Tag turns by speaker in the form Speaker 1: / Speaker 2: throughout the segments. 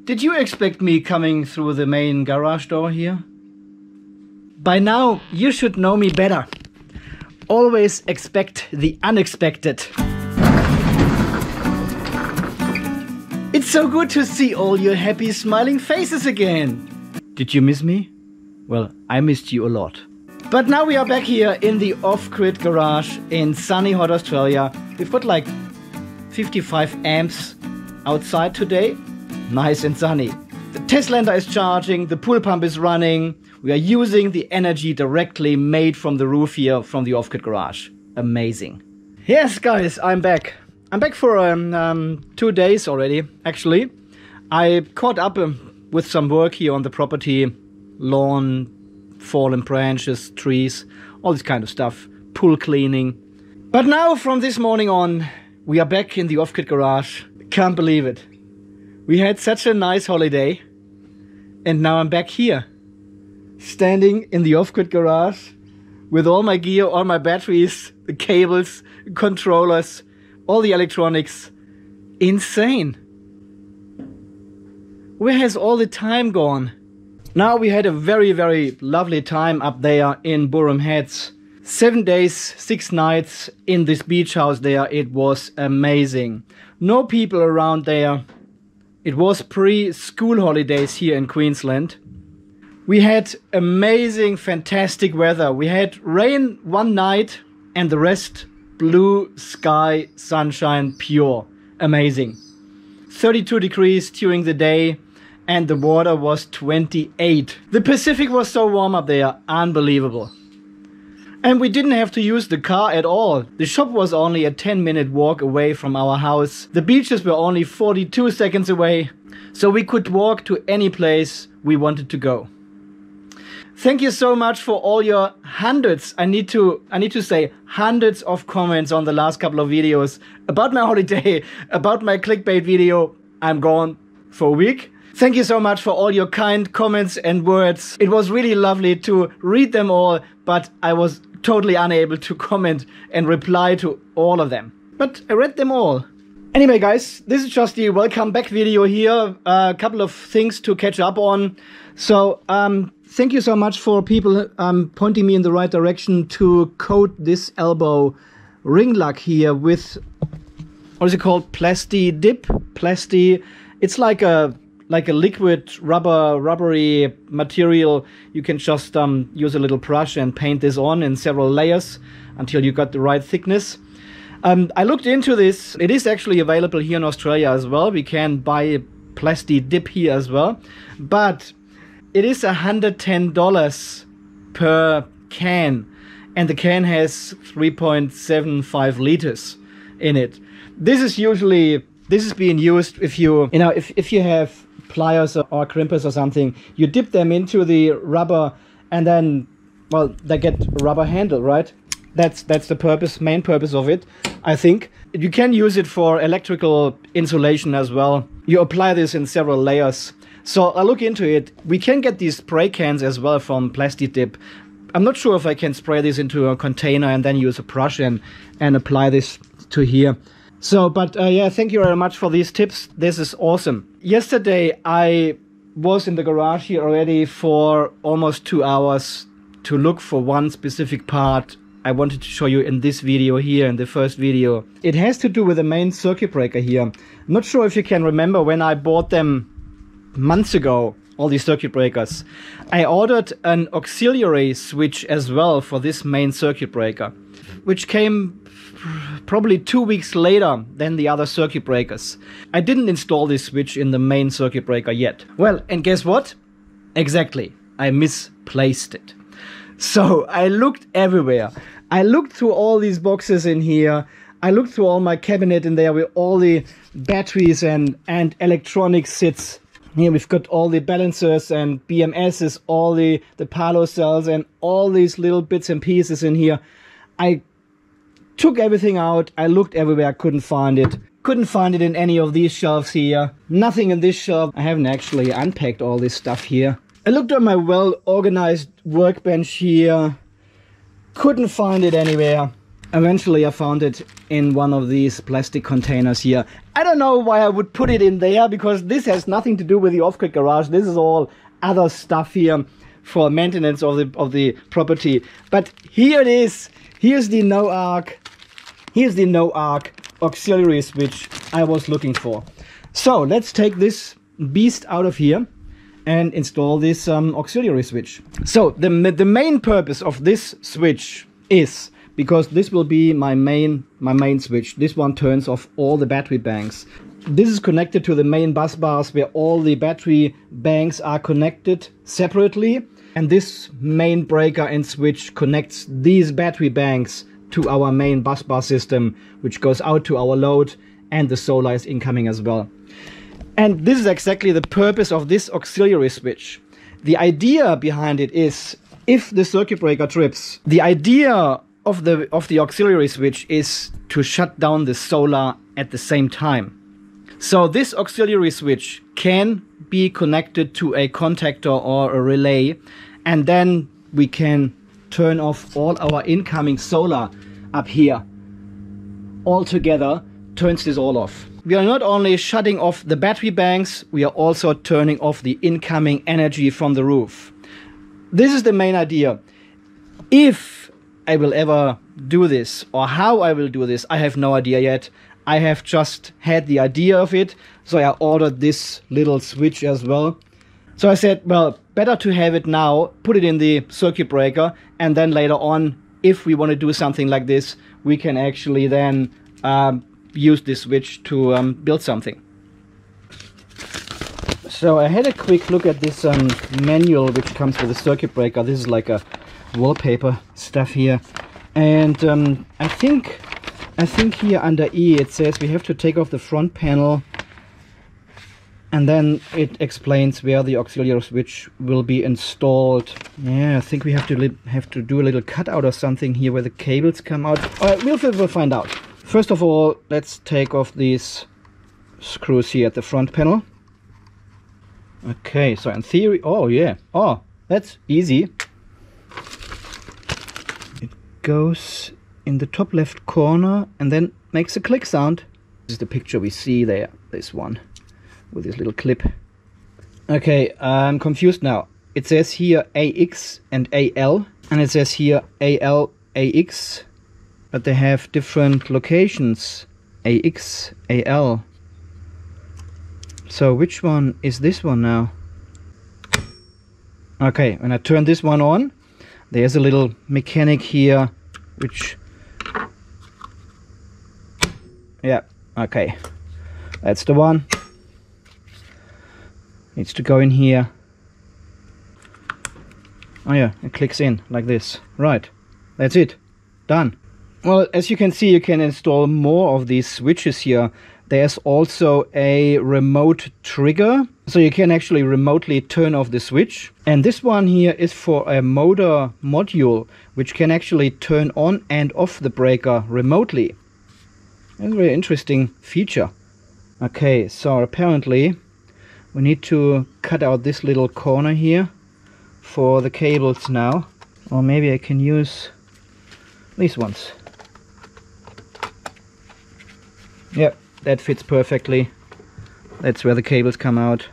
Speaker 1: Did you expect me coming through the main garage door here? By now, you should know me better. Always expect the unexpected. It's so good to see all your happy, smiling faces again. Did you miss me? Well, I missed you a lot. But now we are back here in the off-grid garage in sunny, hot Australia. We've got like 55 amps outside today. Nice and sunny. The Teslander is charging, the pool pump is running. We are using the energy directly made from the roof here from the off-grid garage. Amazing. Yes, guys, I'm back. I'm back for 2 days already, actually. I caught up with some work here on the property. Lawn, fallen branches, trees, all this kind of stuff. Pool cleaning. But now, from this morning on, we are back in the off-grid garage. Can't believe it. We had such a nice holiday. And now I'm back here. Standing in the off-grid garage with all my gear, all my batteries, the cables, controllers, all the electronics. Insane. Where has all the time gone? Now we had a very, very lovely time up there in Burham Heads. 7 days, 6 nights in this beach house there. It was amazing. No people around there. It was pre-school holidays here in Queensland. We had amazing, fantastic weather. We had rain one night and the rest blue sky, sunshine, pure. Amazing. 32 degrees during the day and the water was 28. The Pacific was so warm up there, unbelievable. And we didn't have to use the car at all. The shop was only a 10-minute walk away from our house. The beaches were only 42 seconds away. So we could walk to any place we wanted to go. Thank you so much for all your hundreds, I need to say hundreds of comments on the last couple of videos about my holiday, about my clickbait video. I'm gone for a week. Thank you so much for all your kind comments and words. It was really lovely to read them all, but I was totally unable to comment and reply to all of them. But I read them all. Anyway, guys, this is just the welcome back video here. A couple of things to catch up on. So, thank you so much for people pointing me in the right direction to coat this elbow ring lock here with, what is it called? Plasti dip? Plasti. It's like a liquid rubbery material. You can just use a little brush and paint this on in several layers until you got the right thickness. I looked into this. It is actually available here in Australia as well. We can buy Plasti dip here as well. But it is $110 per can, and the can has 3.75 liters in it. This is being used if you have pliers or crimpers or something. You dip them into the rubber, and then, well, they get a rubber handle, right? That's the main purpose of it, I think. You can use it for electrical insulation as well. You apply this in several layers. So I look into it. We can get these spray cans as well from Plasti Dip. I'm not sure if I can spray this into a container and then use a brush and apply this to here. So, but yeah, thank you very much for these tips. This is awesome. Yesterday I was in the garage here already for almost 2 hours to look for one specific part I wanted to show you in this video here, in the first video. It has to do with the main circuit breaker here. I'm not sure if you can remember when I bought them months ago, all these circuit breakers. I ordered an auxiliary switch as well for this main circuit breaker, which came probably 2 weeks later than the other circuit breakers. I didn't install this switch in the main circuit breaker yet. Well, and guess what? Exactly, I misplaced it. So I looked everywhere. I looked through all these boxes in here. I looked through all my cabinet in there with all the batteries and electronic sits. Here we've got all the balancers and BMSs, all the Palo cells and all these little bits and pieces in here. I took everything out. I looked everywhere. Couldn't find it. Couldn't find it in any of these shelves here. Nothing in this shelf. I haven't actually unpacked all this stuff here. I looked on my well-organized workbench here. Couldn't find it anywhere. Eventually I found it in one of these plastic containers here. I don't know why I would put it in there, because this has nothing to do with the off-grid garage. This is all other stuff here for maintenance of the property. But here it is. Here's the Noark. Here's the Noark auxiliary switch I was looking for. So let's take this beast out of here and install this auxiliary switch. So the main purpose of this switch is, because this will be my main switch. This one turns off all the battery banks. This is connected to the main bus bars where all the battery banks are connected separately. And this main breaker and switch connects these battery banks to our main bus bar system, which goes out to our load, and the solar is incoming as well. And this is exactly the purpose of this auxiliary switch. The idea behind it is, if the circuit breaker trips, the idea of the auxiliary switch is to shut down the solar at the same time. So this auxiliary switch can be connected to a contactor or a relay, and then we can turn off all our incoming solar up here. All together turns this all off. We are not only shutting off the battery banks, we are also turning off the incoming energy from the roof. This is the main idea. If I will ever do this, or how I will do this, I have no idea yet. I have just had the idea of it, so I ordered this little switch as well. So I said, well, better to have it now, put it in the circuit breaker, and then later on, if we want to do something like this, we can actually then use this switch to build something. So I had a quick look at this manual which comes with the circuit breaker. This is like a wallpaper stuff here, and I think here under E it says we have to take off the front panel, and then it explains where the auxiliary switch will be installed. Yeah, I think we have to do a little cutout or something here where the cables come out. Alright, we'll find out. First of all, let's take off these screws here at the front panel. Okay, so in theory, oh yeah, oh, that's easy. It goes in the top left corner and then makes a click sound. This is the picture we see there, this one, with this little clip. Okay, I'm confused now. It says here AX and AL, and it says here AL, AX, but they have different locations. AX, AL. So which one is this one now? Okay, when I turn this one on, there's a little mechanic here, which... yeah, okay. That's the one. Needs to go in here. Oh yeah, it clicks in like this. Right, that's it. Done. Well, as you can see, you can install more of these switches here. There's also a remote trigger, so you can actually remotely turn off the switch. And this one here is for a motor module, which can actually turn on and off the breaker remotely. That's a very interesting feature. Okay, so apparently we need to cut out this little corner here for the cables now. Or maybe I can use these ones. Yep. That fits perfectly. That's where the cables come out.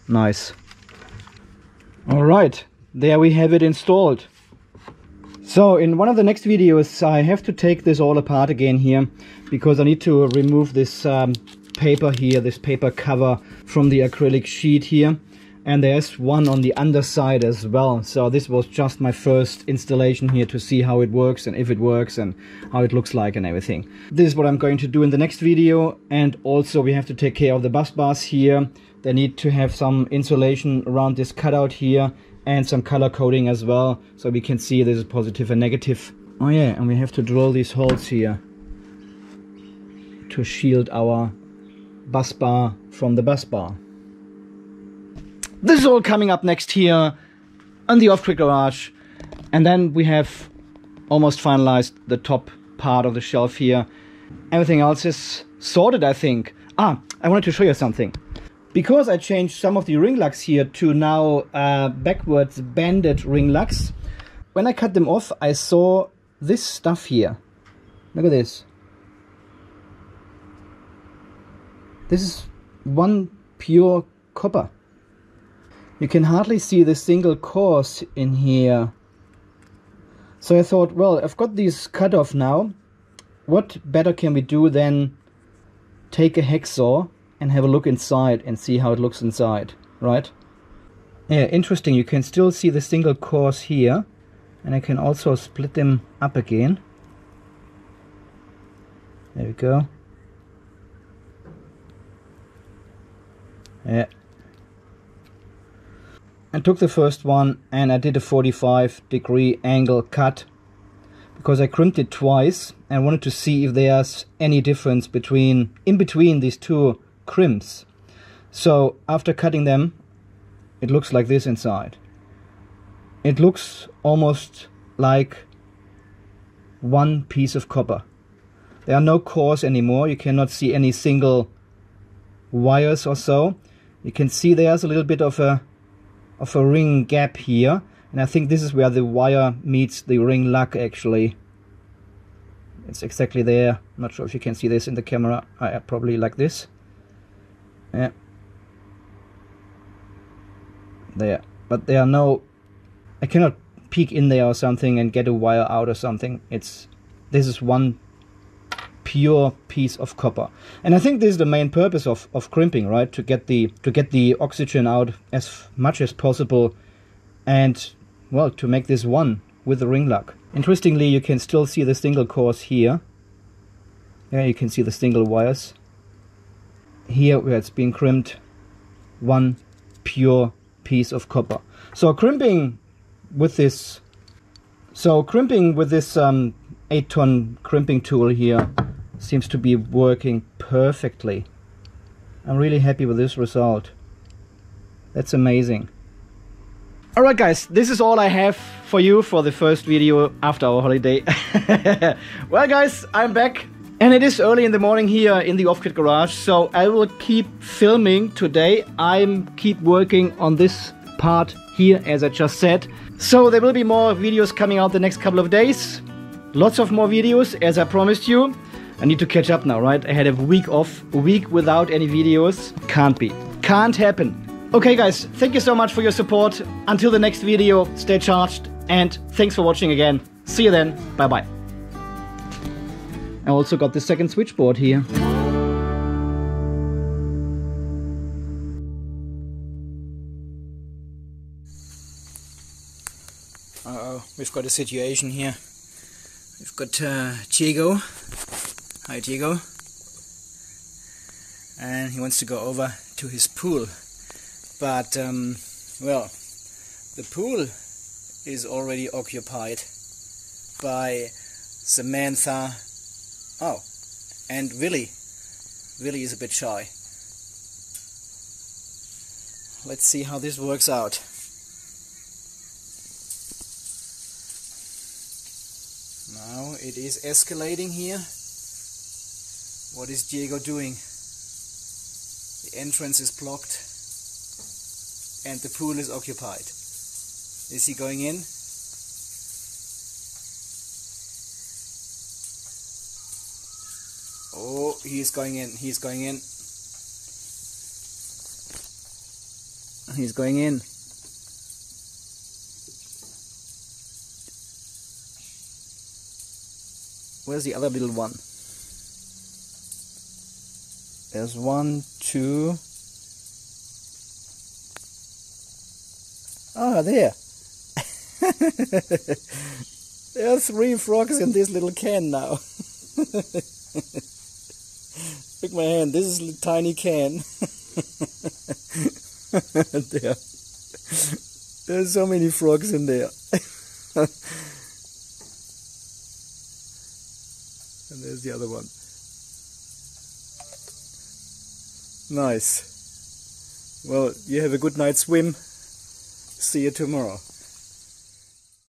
Speaker 1: Nice. Alright, there we have it installed. So in one of the next videos I have to take this all apart again here, because I need to remove this paper here, this paper cover from the acrylic sheet here. And there's one on the underside as well. So this was just my first installation here to see how it works and if it works and how it looks like and everything. This is what I'm going to do in the next video. And also we have to take care of the bus bars here. They need to have some insulation around this cutout here and some color coding as well, so we can see this is positive and negative. Oh yeah, and we have to drill these holes here to shield our bus bar from the bus bar. This is all coming up next here on the off-grid garage. And then we have almost finalized the top part of the shelf here. Everything else is sorted, I think. I wanted to show you something. Because I changed some of the ring locks here to now backwards banded ring locks, when I cut them off, I saw this stuff here. Look at this. This is one pure copper. You can hardly see the single course in here. So I thought, well, I've got these cut off now. What better can we do than take a hacksaw and have a look inside and see how it looks inside, right? Yeah, interesting. You can still see the single course here, and I can also split them up again. There we go. Yeah. I took the first one and I did a 45-degree angle cut because I crimped it twice and wanted to see if there's any difference in between these two crimps. So after cutting them, it looks like this inside. It looks almost like one piece of copper. There are no cores anymore. You cannot see any single wires or so. You can see there's a little bit of a ring gap here, and I think this is where the wire meets the ring lug actually. It's exactly there. I'm not sure if you can see this in the camera. Probably like this. Yeah. There. But there are no... I cannot peek in there or something and get a wire out or something. This is one pure piece of copper, and I think this is the main purpose of crimping, right? To get the oxygen out as much as possible, and well, to make this one with the ring lug. Interestingly, you can still see the single course here. Yeah, you can see the single wires here where it's been crimped. One pure piece of copper. So crimping with this 8-ton crimping tool here seems to be working perfectly. I'm really happy with this result. That's amazing. Alright guys, this is all I have for you for the first video after our holiday. Well guys, I'm back and it is early in the morning here in the off-grid garage, so I will keep filming today. I'm keep working on this part here, as I just said. So there will be more videos coming out the next couple of days. Lots of more videos, as I promised you. I need to catch up now, right? I had a week off, a week without any videos. Can't be. Can't happen. Okay guys, thank you so much for your support. Until the next video, stay charged, and thanks for watching again. See you then. Bye bye. I also got the second switchboard here. Uh-oh, we've got a situation here. We've got Diego. Hi Diego. And he wants to go over to his pool. But, well, the pool is already occupied by Samantha. Oh, and Willie. Willie is a bit shy. Let's see how this works out. Now it is escalating here. What is Diego doing? The entrance is blocked and the pool is occupied. Is he going in? Oh, he's going in. He's going in. He's going in. Where's the other little one? There's 1, 2. Ah, there. There are 3 frogs in this little can now. Look my hand, this is a tiny can. There. There's so many frogs in there. And there's the other one. Nice. Well, you have a good night's swim. See you tomorrow.